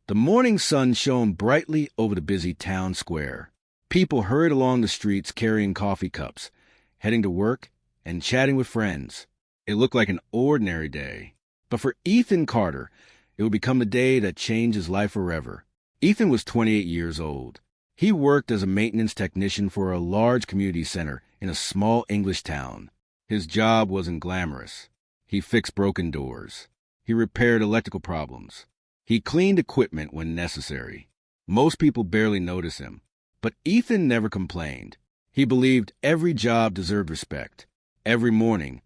The morning sun shone brightly over the busy town square. People hurried along the streets carrying coffee cups, heading to work and chatting with friends. It looked like an ordinary day. But for Ethan Carter, it would become the day that changed his life forever. Ethan was 28 years old. He worked as a maintenance technician for a large community center in a small English town. His job wasn't glamorous. He fixed broken doors. He repaired electrical problems. He cleaned equipment when necessary. Most people barely noticed him, but Ethan never complained. He believed every job deserved respect. Every morning,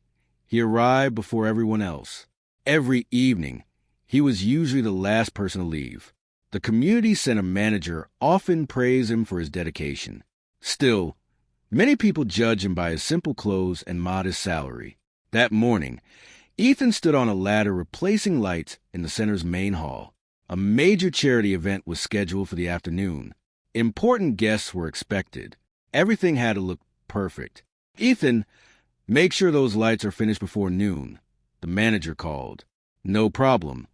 he arrived before everyone else. Every evening, he was usually the last person to leave. The community center manager often praised him for his dedication. Still, many people judged him by his simple clothes and modest salary. That morning, Ethan stood on a ladder replacing lights in the center's main hall. A major charity event was scheduled for the afternoon. Important guests were expected. Everything had to look perfect. "Ethan, make sure those lights are finished before noon," the manager called. "No problem,"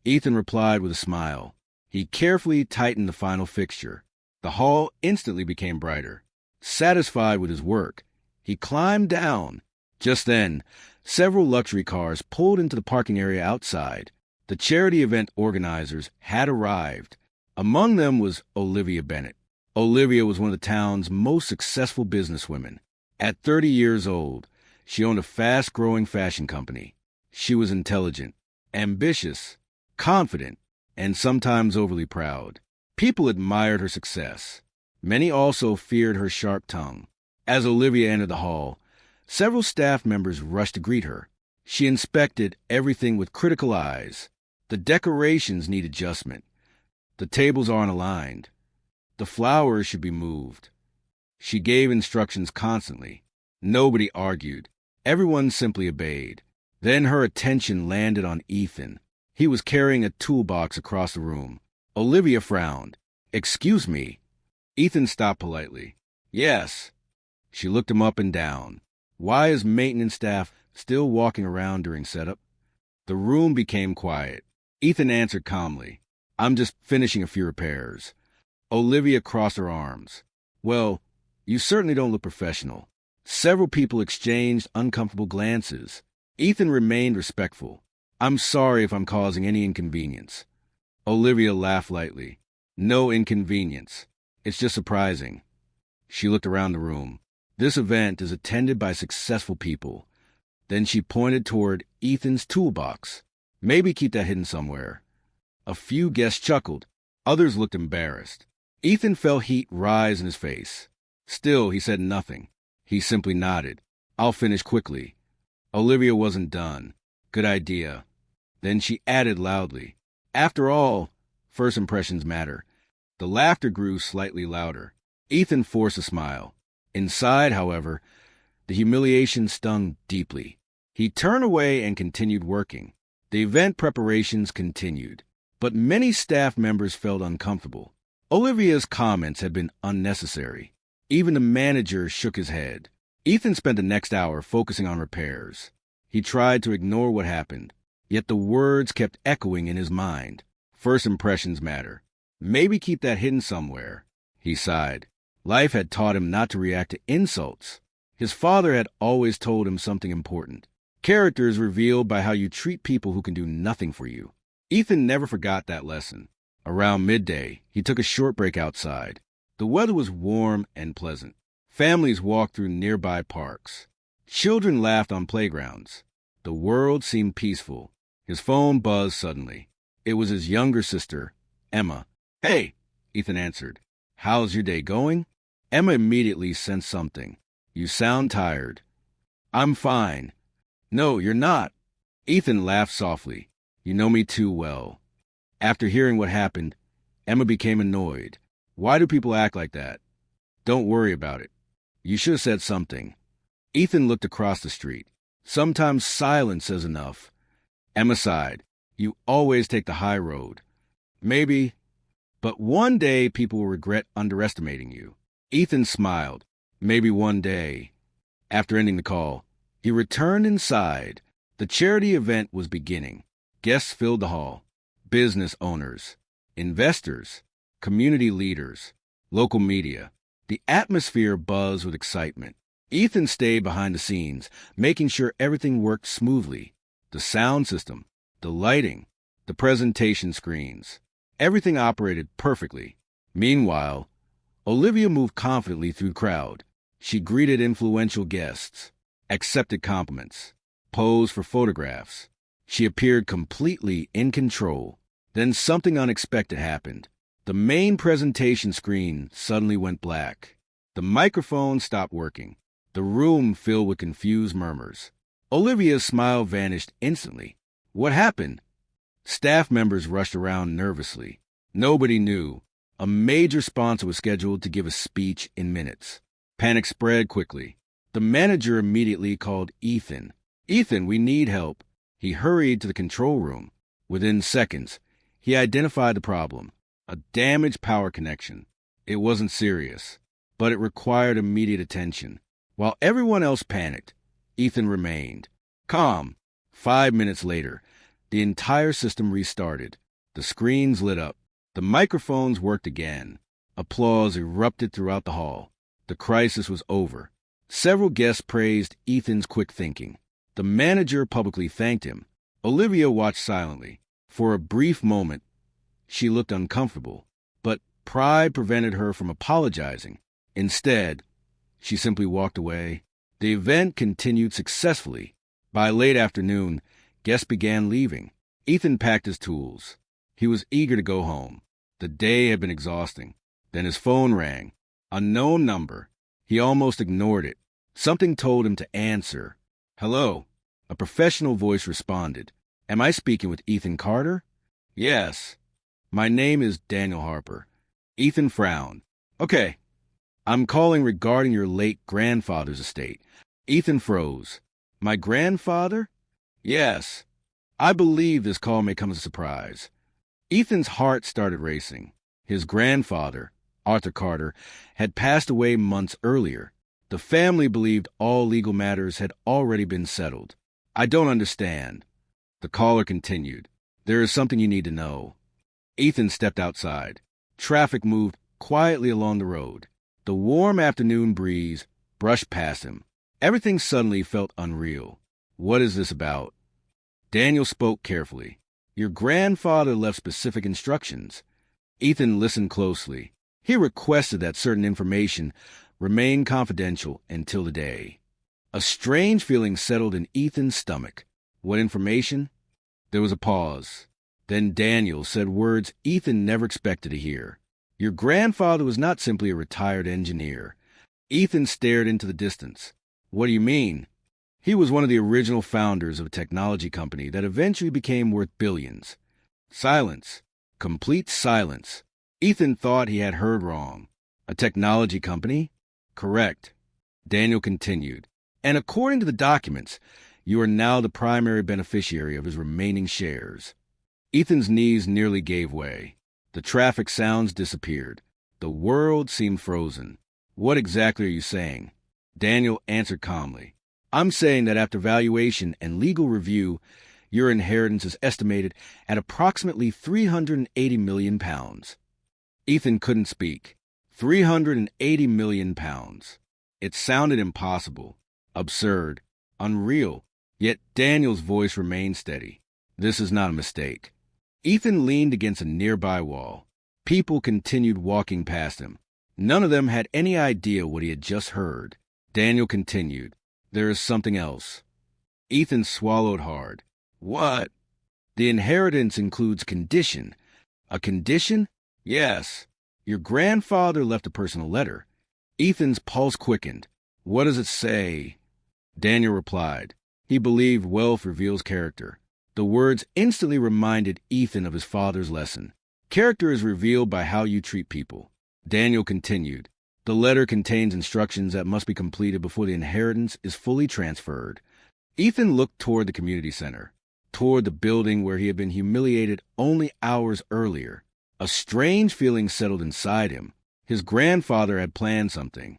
Ethan replied with a smile. He carefully tightened the final fixture. The hall instantly became brighter. Satisfied with his work, he climbed down. Just then, several luxury cars pulled into the parking area outside. The charity event organizers had arrived. Among them was Olivia Bennett. Olivia was one of the town's most successful businesswomen. At 30 years old, she owned a fast-growing fashion company. She was intelligent, ambitious, confident, and sometimes overly proud. People admired her success. Many also feared her sharp tongue. As Olivia entered the hall, several staff members rushed to greet her. She inspected everything with critical eyes. The decorations need adjustment. The tables aren't aligned. The flowers should be moved. She gave instructions constantly. Nobody argued. Everyone simply obeyed. Then her attention landed on Ethan. He was carrying a toolbox across the room. Olivia frowned. "Excuse me." Ethan stopped politely. "Yes." She looked him up and down. "Why is maintenance staff still walking around during setup?" The room became quiet. Ethan answered calmly, "I'm just finishing a few repairs." Olivia crossed her arms. "Well, you certainly don't look professional." Several people exchanged uncomfortable glances. Ethan remained respectful. "I'm sorry if I'm causing any inconvenience." Olivia laughed lightly. "No inconvenience. It's just surprising." She looked around the room. "This event is attended by successful people." Then she pointed toward Ethan's toolbox. "Maybe keep that hidden somewhere." A few guests chuckled. Others looked embarrassed. Ethan felt heat rise in his face. Still, he said nothing. He simply nodded. "I'll finish quickly." Olivia wasn't done. "Good idea." Then she added loudly, "After all, first impressions matter." The laughter grew slightly louder. Ethan forced a smile. Inside, however, the humiliation stung deeply. He turned away and continued working. The event preparations continued, but many staff members felt uncomfortable. Olivia's comments had been unnecessary. Even the manager shook his head. Ethan spent the next hour focusing on repairs. He tried to ignore what happened, yet the words kept echoing in his mind. First impressions matter. Maybe keep that hidden somewhere. He sighed. Life had taught him not to react to insults. His father had always told him something important. Character is revealed by how you treat people who can do nothing for you. Ethan never forgot that lesson. Around midday, he took a short break outside. The weather was warm and pleasant. Families walked through nearby parks. Children laughed on playgrounds. The world seemed peaceful. His phone buzzed suddenly. It was his younger sister, Emma. "Hey," Ethan answered. "How's your day going?" Emma immediately sensed something. "You sound tired." "I'm fine." "No, you're not." Ethan laughed softly. "You know me too well." After hearing what happened, Emma became annoyed. "Why do people act like that?" "Don't worry about it. You should have said something." Ethan looked across the street. "Sometimes silence is enough." Emma sighed. "You always take the high road." "Maybe, but one day people will regret underestimating you." Ethan smiled. "Maybe one day." After ending the call, he returned inside. The charity event was beginning. Guests filled the hall. Business owners, investors, community leaders, local media. The atmosphere buzzed with excitement. Ethan stayed behind the scenes, making sure everything worked smoothly. The sound system, the lighting, the presentation screens. Everything operated perfectly. Meanwhile, Olivia moved confidently through the crowd. She greeted influential guests, accepted compliments, posed for photographs. She appeared completely in control. Then something unexpected happened. The main presentation screen suddenly went black. The microphone stopped working. The room filled with confused murmurs. Olivia's smile vanished instantly. What happened? Staff members rushed around nervously. Nobody knew. A major sponsor was scheduled to give a speech in minutes. Panic spread quickly. The manager immediately called Ethan. "Ethan, we need help." He hurried to the control room. Within seconds, he identified the problem. A damaged power connection. It wasn't serious, but it required immediate attention. While everyone else panicked, Ethan remained calm. 5 minutes later, the entire system restarted. The screens lit up. The microphones worked again. Applause erupted throughout the hall. The crisis was over. Several guests praised Ethan's quick thinking. The manager publicly thanked him. Olivia watched silently. For a brief moment, she looked uncomfortable, but pride prevented her from apologizing. Instead, she simply walked away. The event continued successfully. By late afternoon, guests began leaving. Ethan packed his tools. He was eager to go home. The day had been exhausting. Then his phone rang. A known number. He almost ignored it. Something told him to answer. "Hello." A professional voice responded. "Am I speaking with Ethan Carter?" "Yes." "My name is Daniel Harper." Ethan frowned. "Okay. I'm calling regarding your late grandfather's estate." Ethan froze. "My grandfather?" "Yes." "I believe this call may come as a surprise." Ethan's heart started racing. His grandfather, Arthur Carter, had passed away months earlier. The family believed all legal matters had already been settled. "I don't understand." The caller continued. "There is something you need to know." Ethan stepped outside. Traffic moved quietly along the road. The warm afternoon breeze brushed past him. Everything suddenly felt unreal. "What is this about?" Daniel spoke carefully. "Your grandfather left specific instructions." Ethan listened closely. He requested that certain information remain confidential until the day. A strange feeling settled in Ethan's stomach. What information? There was a pause. Then Daniel said words Ethan never expected to hear. "Your grandfather was not simply a retired engineer." Ethan stared into the distance. "What do you mean?" "He was one of the original founders of a technology company that eventually became worth billions." Silence. Complete silence. Ethan thought he had heard wrong. "A technology company?" "Correct." Daniel continued. "And according to the documents, you are now the primary beneficiary of his remaining shares." Ethan's knees nearly gave way. The traffic sounds disappeared. The world seemed frozen. "What exactly are you saying?" Daniel answered calmly. "I'm saying that after valuation and legal review, your inheritance is estimated at approximately £380 million. Ethan couldn't speak. £380 million. It sounded impossible, absurd, unreal. Yet Daniel's voice remained steady. "This is not a mistake." Ethan leaned against a nearby wall. People continued walking past him. None of them had any idea what he had just heard. Daniel continued. "There is something else." Ethan swallowed hard. "What?" "The inheritance includes condition." "A condition?" "Yes." "Your grandfather left a personal letter." Ethan's pulse quickened. "What does it say?" Daniel replied. He believed wealth reveals character. The words instantly reminded Ethan of his father's lesson. Character is revealed by how you treat people. Daniel continued. "The letter contains instructions that must be completed before the inheritance is fully transferred." Ethan looked toward the community center, toward the building where he had been humiliated only hours earlier. A strange feeling settled inside him. His grandfather had planned something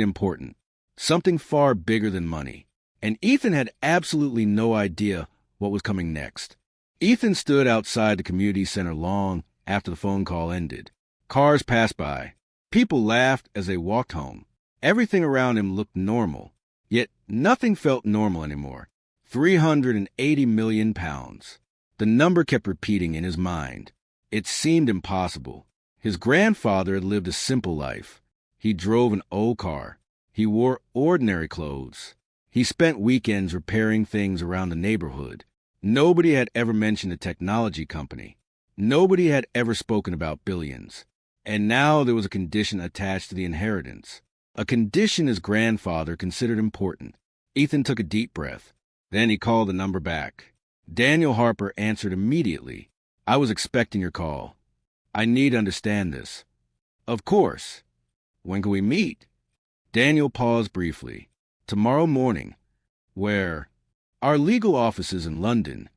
important, something far bigger than money. And Ethan had absolutely no idea what was coming next. Ethan stood outside the community center long after the phone call ended. Cars passed by. People laughed as they walked home. Everything around him looked normal, yet nothing felt normal anymore. 380 million pounds. The number kept repeating in his mind. It seemed impossible. His grandfather had lived a simple life. He drove an old car. He wore ordinary clothes. He spent weekends repairing things around the neighborhood. Nobody had ever mentioned a technology company. Nobody had ever spoken about billions. And now there was a condition attached to the inheritance. A condition his grandfather considered important. Ethan took a deep breath. Then he called the number back. Daniel Harper answered immediately. "I was expecting your call. I need to understand this." "Of course. When can we meet?" Daniel paused briefly. "Tomorrow morning." "Where?" "Our legal offices in London."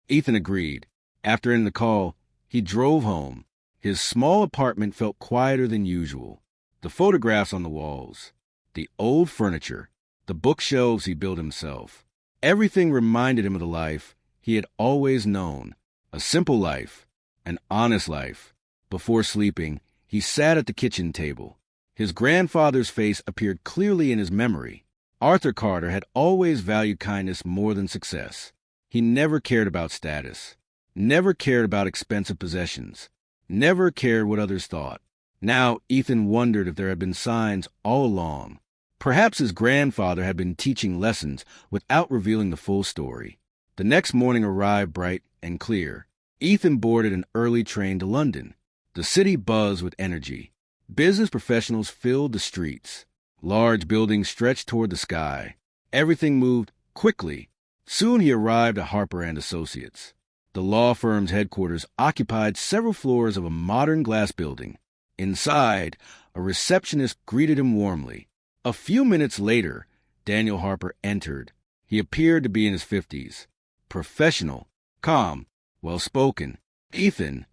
Ethan agreed. After ending the call, he drove home. His small apartment felt quieter than usual. The photographs on the walls, the old furniture, the bookshelves he built himself. Everything reminded him of the life he had always known. A simple life, an honest life. Before sleeping, he sat at the kitchen table. His grandfather's face appeared clearly in his memory. Arthur Carter had always valued kindness more than success. He never cared about status, never cared about expensive possessions, never cared what others thought. Now, Ethan wondered if there had been signs all along. Perhaps his grandfather had been teaching lessons without revealing the full story. The next morning arrived bright and clear. Ethan boarded an early train to London. The city buzzed with energy. Business professionals filled the streets. Large buildings stretched toward the sky. Everything moved quickly. Soon he arrived at Harper and Associates. The law firm's headquarters occupied several floors of a modern glass building. Inside, a receptionist greeted him warmly. A few minutes later, Daniel Harper entered. He appeared to be in his 50s. Professional, calm, well-spoken. "Ethan."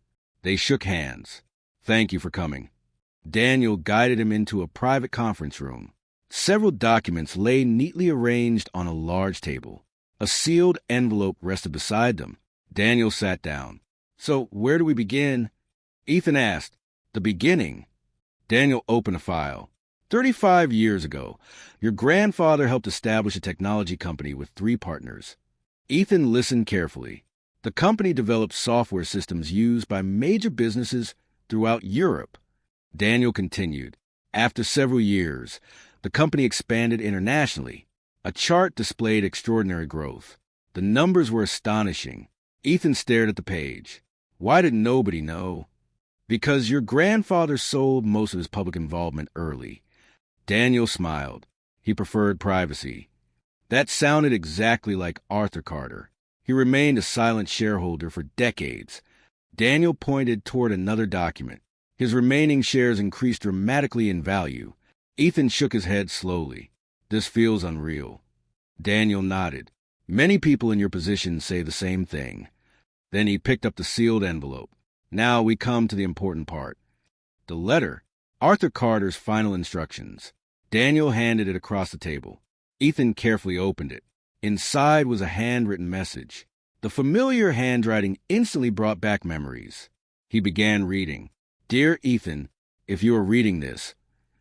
They shook hands. "Thank you for coming." Daniel guided him into a private conference room. Several documents lay neatly arranged on a large table. A sealed envelope rested beside them. Daniel sat down. "So where do we begin?" Ethan asked. "The beginning." Daniel opened a file. 35 years ago, your grandfather helped establish a technology company with 3 partners. Ethan listened carefully. The company developed software systems used by major businesses throughout Europe. Daniel continued. After several years, the company expanded internationally. A chart displayed extraordinary growth. The numbers were astonishing. Ethan stared at the page. Why did nobody know? Because your grandfather sold most of his public involvement early. Daniel smiled. He preferred privacy. That sounded exactly like Arthur Carter. He remained a silent shareholder for decades. Daniel pointed toward another document. His remaining shares increased dramatically in value. Ethan shook his head slowly. This feels unreal. Daniel nodded. Many people in your position say the same thing. Then he picked up the sealed envelope. Now we come to the important part. The letter. Arthur Carter's final instructions. Daniel handed it across the table. Ethan carefully opened it. Inside was a handwritten message. The familiar handwriting instantly brought back memories. He began reading. Dear Ethan, if you are reading this,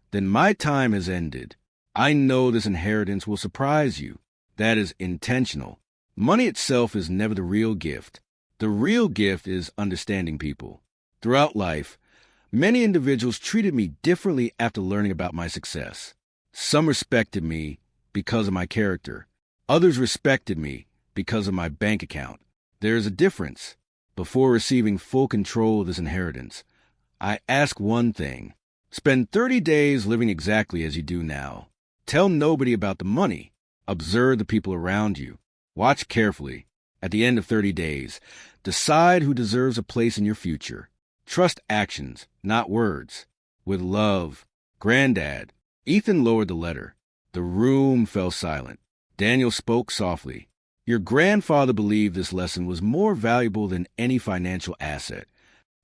then my time has ended. I know this inheritance will surprise you. That is intentional. Money itself is never the real gift. The real gift is understanding people. Throughout life, many individuals treated me differently after learning about my success. Some respected me because of my character. Others respected me because of my bank account. There is a difference. Before receiving full control of this inheritance, I ask one thing. Spend 30 days living exactly as you do now. Tell nobody about the money. Observe the people around you. Watch carefully. At the end of 30 days, decide who deserves a place in your future. Trust actions, not words. With love, Granddad. Ethan lowered the letter. The room fell silent. Daniel spoke softly. Your grandfather believed this lesson was more valuable than any financial asset.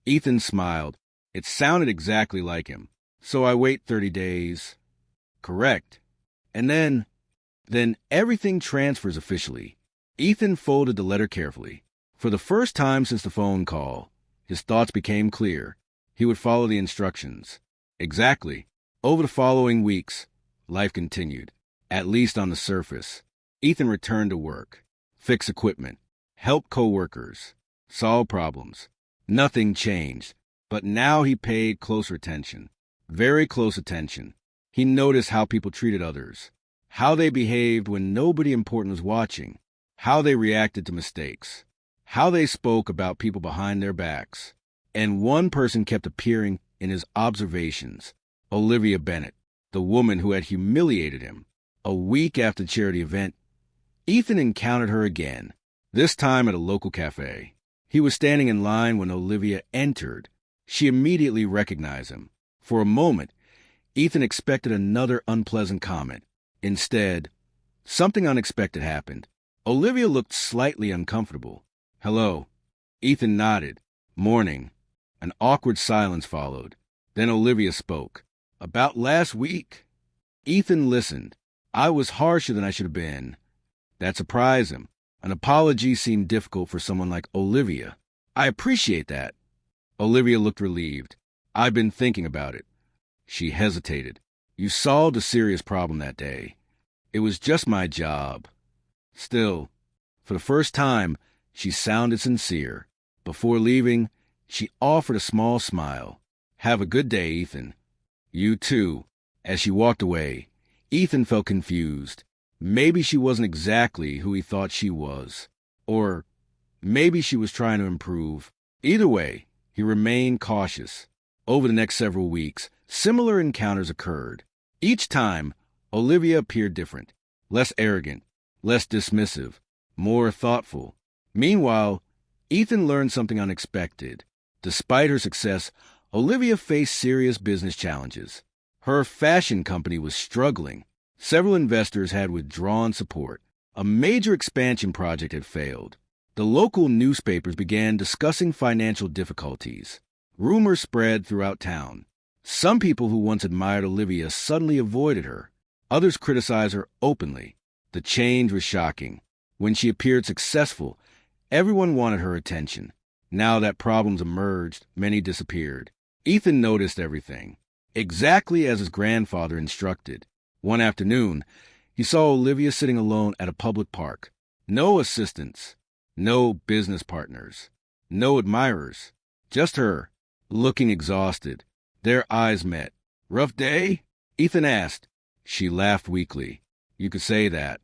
Ethan smiled. It sounded exactly like him. So I wait 30 days. Correct. And then everything transfers officially. Ethan folded the letter carefully. For the first time since the phone call, His thoughts became clear. He would follow the instructions. Exactly. Over the following weeks, life continued, at least on the surface. Ethan returned to work, fix equipment, help coworkers, solve problems. Nothing changed, but now he paid closer attention, very close attention. He noticed how people treated others, how they behaved when nobody important was watching, how they reacted to mistakes, how they spoke about people behind their backs. And one person kept appearing in his observations, Olivia Bennett, the woman who had humiliated him. A week after the charity event, Ethan encountered her again, this time at a local cafe. He was standing in line when Olivia entered. She immediately recognized him. For a moment, Ethan expected another unpleasant comment. Instead, something unexpected happened. Olivia looked slightly uncomfortable. "Hello." Ethan nodded. "Morning." An awkward silence followed. Then Olivia spoke. "About last week." Ethan listened. "I was harsher than I should have been." That surprised him. An apology seemed difficult for someone like Olivia. "I appreciate that." Olivia looked relieved. "I've been thinking about it." She hesitated. "You solved a serious problem that day. It was just my job." Still, for the first time, she sounded sincere. Before leaving, she offered a small smile. "Have a good day, Ethan." "You too." As she walked away, Ethan felt confused. Maybe she wasn't exactly who he thought she was. Or maybe she was trying to improve. Either way, he remained cautious. Over the next several weeks, similar encounters occurred. Each time, Olivia appeared different, less arrogant, less dismissive, more thoughtful. Meanwhile, Ethan learned something unexpected. Despite her success, Olivia faced serious business challenges. Her fashion company was struggling. Several investors had withdrawn support. A major expansion project had failed. The local newspapers began discussing financial difficulties. Rumors spread throughout town. Some people who once admired Olivia suddenly avoided her. Others criticized her openly. The change was shocking. When she appeared successful, everyone wanted her attention. Now that problems emerged, many disappeared. Ethan noticed everything, exactly as his grandfather instructed. One afternoon, he saw Olivia sitting alone at a public park. No assistants, no business partners, no admirers, just her, looking exhausted. Their eyes met. "Rough day?" Ethan asked. She laughed weakly. "You could say that."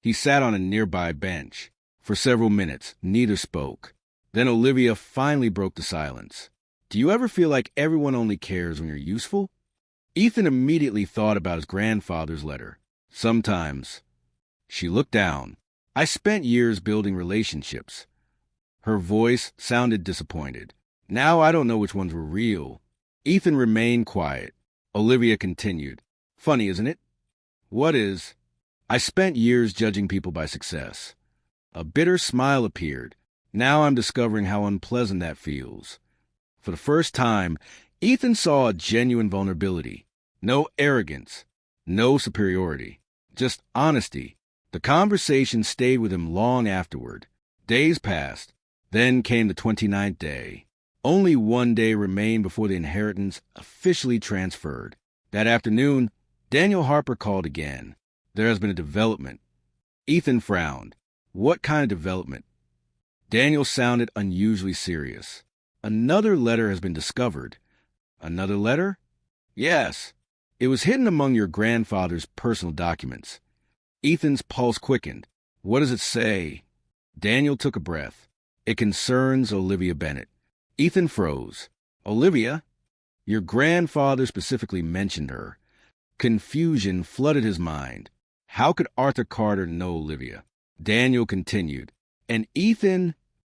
He sat on a nearby bench. For several minutes, neither spoke. Then Olivia finally broke the silence. "Do you ever feel like everyone only cares when you're useful?" Ethan immediately thought about his grandfather's letter. "Sometimes." She looked down. "I spent years building relationships." Her voice sounded disappointed. "Now I don't know which ones were real." Ethan remained quiet. Olivia continued. "Funny, isn't it?" "What is?" "I spent years judging people by success." A bitter smile appeared. "Now I'm discovering how unpleasant that feels." For the first time, Ethan saw a genuine vulnerability. No arrogance, no superiority, just honesty. The conversation stayed with him long afterward. Days passed. Then came the 29th day. Only one day remained before the inheritance officially transferred. That afternoon, Daniel Harper called again. "There has been a development." Ethan frowned. "What kind of development?" Daniel sounded unusually serious. "Another letter has been discovered." "Another letter?" "Yes. It was hidden among your grandfather's personal documents." Ethan's pulse quickened. "What does it say?" Daniel took a breath. "It concerns Olivia Bennett." Ethan froze. "Olivia?" "Your grandfather specifically mentioned her." Confusion flooded his mind. How could Arthur Carter know Olivia? Daniel continued. "And Ethan?"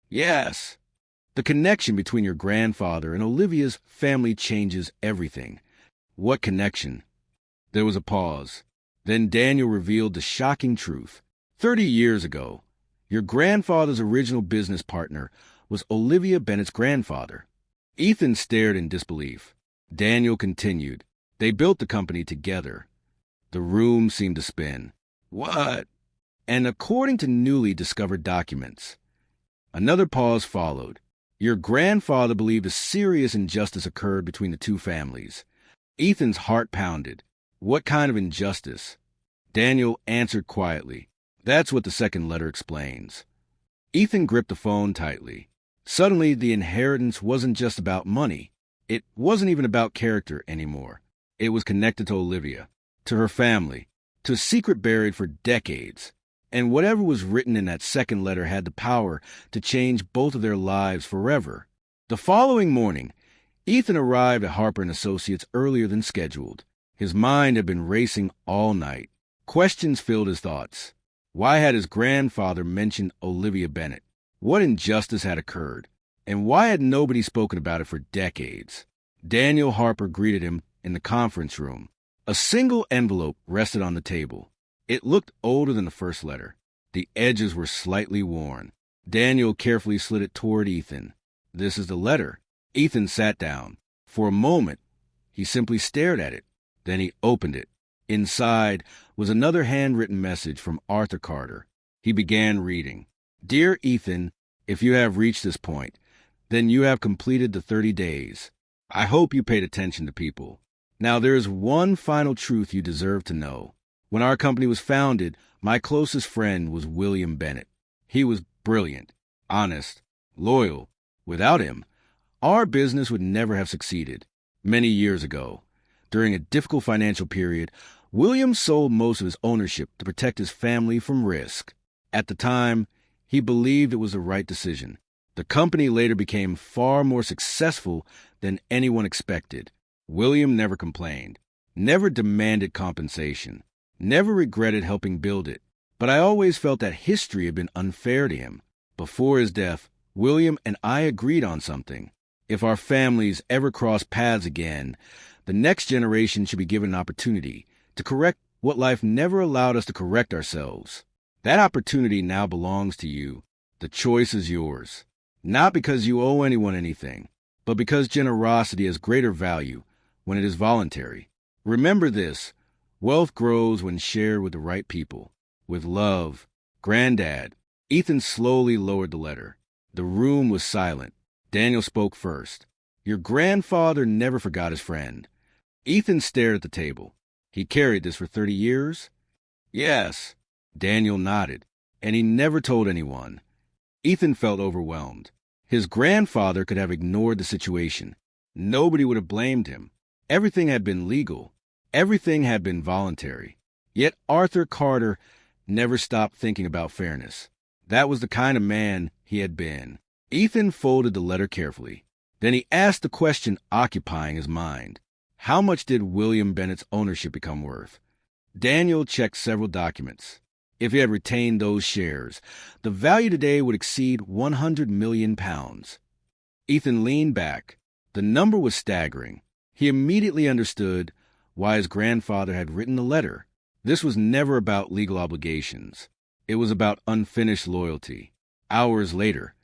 "Yes." "The connection between your grandfather and Olivia's family changes everything." "What connection?" There was a pause. Then Daniel revealed the shocking truth. 30 years ago, your grandfather's original business partner was Olivia Bennett's grandfather. Ethan stared in disbelief. Daniel continued. "They built the company together." The room seemed to spin. "What?" "And according to newly discovered documents." Another pause followed. Your grandfather believed a serious injustice occurred between the two families. Ethan's heart pounded. What kind of injustice? Daniel answered quietly. That's what the second letter explains. Ethan gripped the phone tightly. Suddenly, the inheritance wasn't just about money. It wasn't even about character anymore. It was connected to Olivia, to her family, to a secret buried for decades. And whatever was written in that second letter had the power to change both of their lives forever. The following morning, Ethan arrived at Harper & Associates earlier than scheduled. His mind had been racing all night. Questions filled his thoughts. Why had his grandfather mentioned Olivia Bennett? What injustice had occurred? And why had nobody spoken about it for decades? Daniel Harper greeted him in the conference room. A single envelope rested on the table. It looked older than the first letter. The edges were slightly worn. Daniel carefully slid it toward Ethan. This is the letter. Ethan sat down. For a moment, he simply stared at it. Then he opened it. Inside was another handwritten message from Arthur Carter. He began reading. Dear Ethan, if you have reached this point, then you have completed the 30 days. I hope you paid attention to people. Now there is one final truth you deserve to know. When our company was founded, my closest friend was William Bennett. He was brilliant, honest, loyal. Without him, our business would never have succeeded. Many years ago, during a difficult financial period, William sold most of his ownership to protect his family from risk. At the time, he believed it was the right decision. The company later became far more successful than anyone expected. William never complained, never demanded compensation, never regretted helping build it. But I always felt that history had been unfair to him. Before his death, William and I agreed on something. If our families ever cross paths again, the next generation should be given an opportunity to correct what life never allowed us to correct ourselves. That opportunity now belongs to you. The choice is yours. Not because you owe anyone anything, but because generosity has greater value when it is voluntary. Remember this, wealth grows when shared with the right people. With love, Granddad. Ethan slowly lowered the letter. The room was silent. Daniel spoke first. Your grandfather never forgot his friend. Ethan stared at the table. He carried this for 30 years? Yes. Daniel nodded. And he never told anyone. Ethan felt overwhelmed. His grandfather could have ignored the situation. Nobody would have blamed him. Everything had been legal. Everything had been voluntary. Yet Arthur Carter never stopped thinking about fairness. That was the kind of man he had been. Ethan folded the letter carefully. Then he asked the question occupying his mind. How much did William Bennett's ownership become worth? Daniel checked several documents. If he had retained those shares, the value today would exceed 100 million pounds. Ethan leaned back. The number was staggering. He immediately understood why his grandfather had written the letter. This was never about legal obligations. It was about unfinished loyalty. Hours later,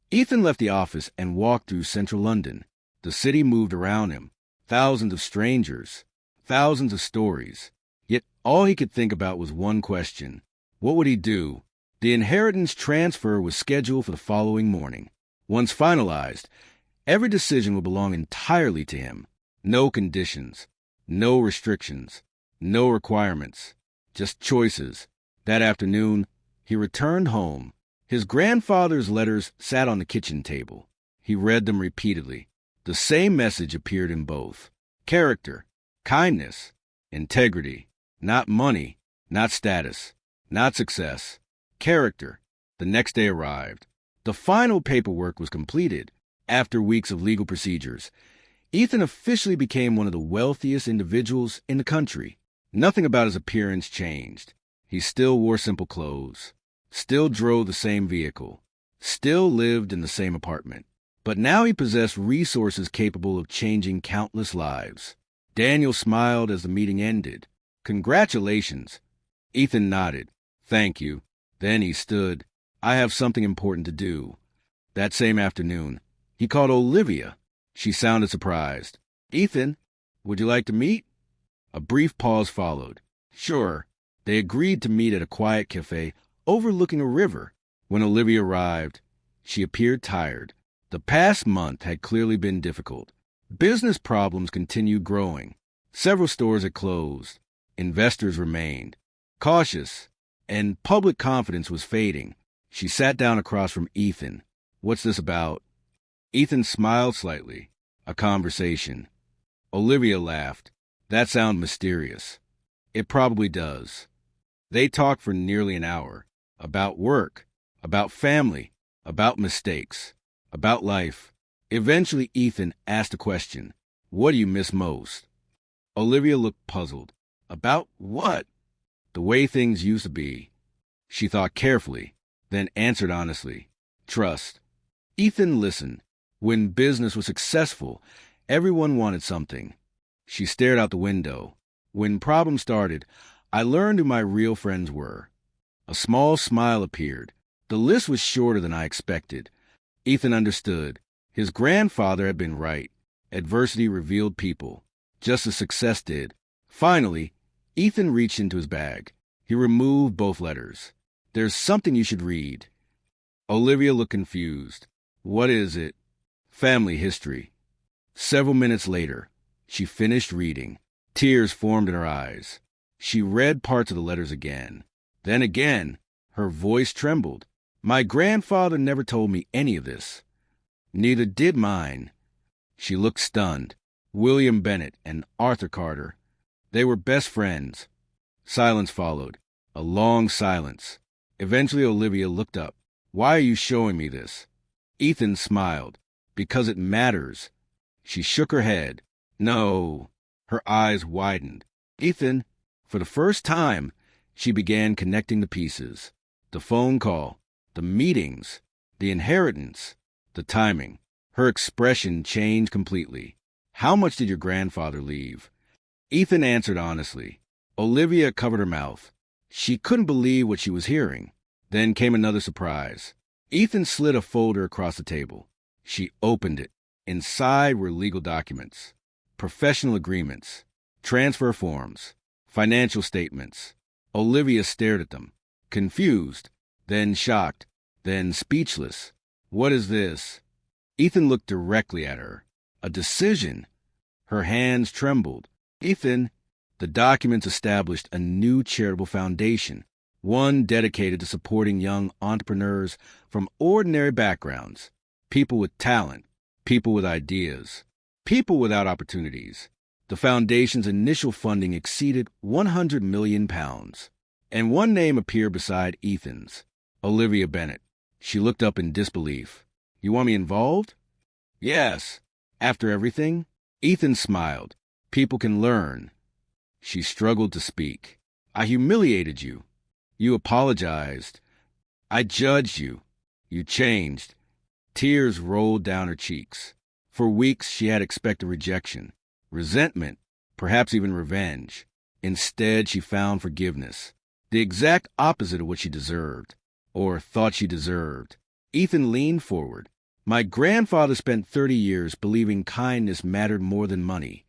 Ethan left the office and walked through central London. The city moved around him. Thousands of strangers. Thousands of stories. Yet all he could think about was one question. What would he do? The inheritance transfer was scheduled for the following morning. Once finalized, every decision would belong entirely to him. No conditions. No restrictions. No requirements. Just choices. That afternoon, he returned home. His grandfather's letters sat on the kitchen table. He read them repeatedly. The same message appeared in both. Character, kindness, integrity. Not money, not status, not success. Character. The next day arrived. The final paperwork was completed. After weeks of legal procedures, Ethan officially became one of the wealthiest individuals in the country. Nothing about his appearance changed. He still wore simple clothes, still drove the same vehicle, still lived in the same apartment. But now he possessed resources capable of changing countless lives. Daniel smiled as the meeting ended. Congratulations. Ethan nodded. Thank you. Then he stood. I have something important to do. That same afternoon, he called Olivia. She sounded surprised. Ethan, would you like to meet? A brief pause followed. Sure. They agreed to meet at a quiet cafe overlooking a river. When Olivia arrived, she appeared tired. The past month had clearly been difficult. Business problems continued growing. Several stores had closed. Investors remained cautious, and public confidence was fading. She sat down across from Ethan. "What's this about?" Ethan smiled slightly. "A conversation." Olivia laughed. "That sounds mysterious." "It probably does." They talked for nearly an hour. About work, about family, about mistakes, about life. Eventually, Ethan asked a question. "What do you miss most?" Olivia looked puzzled. "About what?" "The way things used to be." She thought carefully, then answered honestly. "Trust." Ethan listened. When business was successful, everyone wanted something. She stared out the window. "When problems started, I learned who my real friends were." A small smile appeared. The list was shorter than I expected. Ethan understood. His grandfather had been right. Adversity revealed people, just as success did. Finally, Ethan reached into his bag. He removed both letters. "There's something you should read." Olivia looked confused. "What is it?" "Family history." Several minutes later, she finished reading. Tears formed in her eyes. She read parts of the letters again. Then again, her voice trembled. "My grandfather never told me any of this." "Neither did mine." She looked stunned. William Bennett and Arthur Carter. They were best friends. Silence followed. A long silence. Eventually, Olivia looked up. "Why are you showing me this?" Ethan smiled. "Because it matters." She shook her head. "No." Her eyes widened. "Ethan," for the first time, she began connecting the pieces. The phone call, the meetings, the inheritance, the timing. Her expression changed completely. "How much did your grandfather leave?" Ethan answered honestly. Olivia covered her mouth. She couldn't believe what she was hearing. Then came another surprise. Ethan slid a folder across the table. She opened it. Inside were legal documents, professional agreements, transfer forms, financial statements. Olivia stared at them, confused, then shocked, then speechless. "What is this?" Ethan looked directly at her. "A decision." Her hands trembled. "Ethan," the documents established a new charitable foundation, one dedicated to supporting young entrepreneurs from ordinary backgrounds, people with talent, people with ideas, people without opportunities. The foundation's initial funding exceeded £100 million, and one name appeared beside Ethan's, Olivia Bennett. She looked up in disbelief. "You want me involved?" "Yes." "After everything?" Ethan smiled. "People can learn." She struggled to speak. "I humiliated you. You apologized. I judged you. You changed." Tears rolled down her cheeks. For weeks she had expected rejection, resentment, perhaps even revenge. Instead, she found forgiveness, the exact opposite of what she deserved, or thought she deserved. Ethan leaned forward. "My grandfather spent 30 years believing kindness mattered more than money."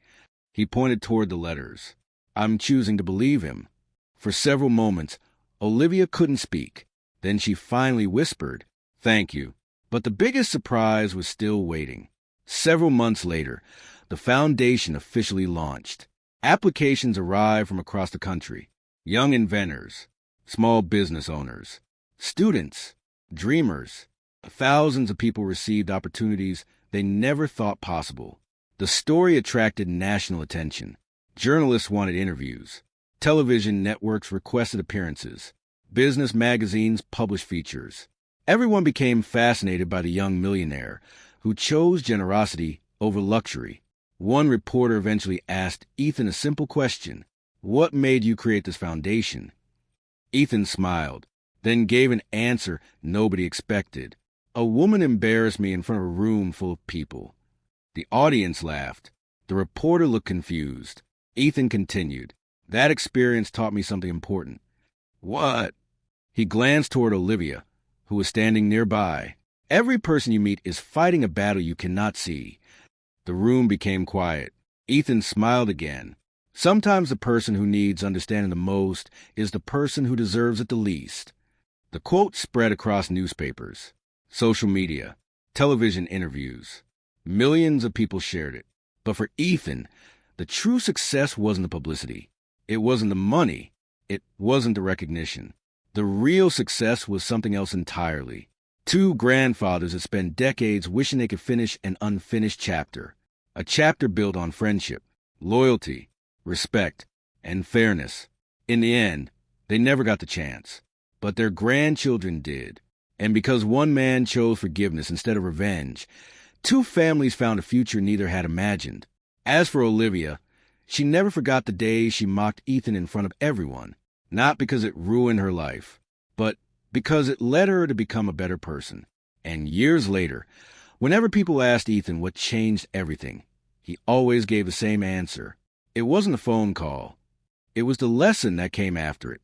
He pointed toward the letters. "I'm choosing to believe him." For several moments, Olivia couldn't speak. Then she finally whispered, "Thank you." But the biggest surprise was still waiting. Several months later, the foundation officially launched. Applications arrived from across the country. Young inventors, small business owners, students, dreamers. Thousands of people received opportunities they never thought possible. The story attracted national attention. Journalists wanted interviews. Television networks requested appearances. Business magazines published features. Everyone became fascinated by the young millionaire, who chose generosity over luxury. One reporter eventually asked Ethan a simple question: "What made you create this foundation?" Ethan smiled, then gave an answer nobody expected. "A woman embarrassed me in front of a room full of people." The audience laughed. The reporter looked confused. Ethan continued, "That experience taught me something important." "What?" He glanced toward Olivia, who was standing nearby. "Every person you meet is fighting a battle you cannot see." The room became quiet. Ethan smiled again. "Sometimes the person who needs understanding the most is the person who deserves it the least." The quote spread across newspapers, social media, television interviews. Millions of people shared it. But for Ethan, the true success wasn't the publicity. It wasn't the money. It wasn't the recognition. The real success was something else entirely. Two grandfathers had spent decades wishing they could finish an unfinished chapter. A chapter built on friendship, loyalty, respect, and fairness. In the end, they never got the chance. But their grandchildren did. And because one man chose forgiveness instead of revenge, two families found a future neither had imagined. As for Olivia, she never forgot the day she mocked Ethan in front of everyone, not because it ruined her life, but because it led her to become a better person. And years later, whenever people asked Ethan what changed everything, he always gave the same answer. It wasn't a phone call. It was the lesson that came after it.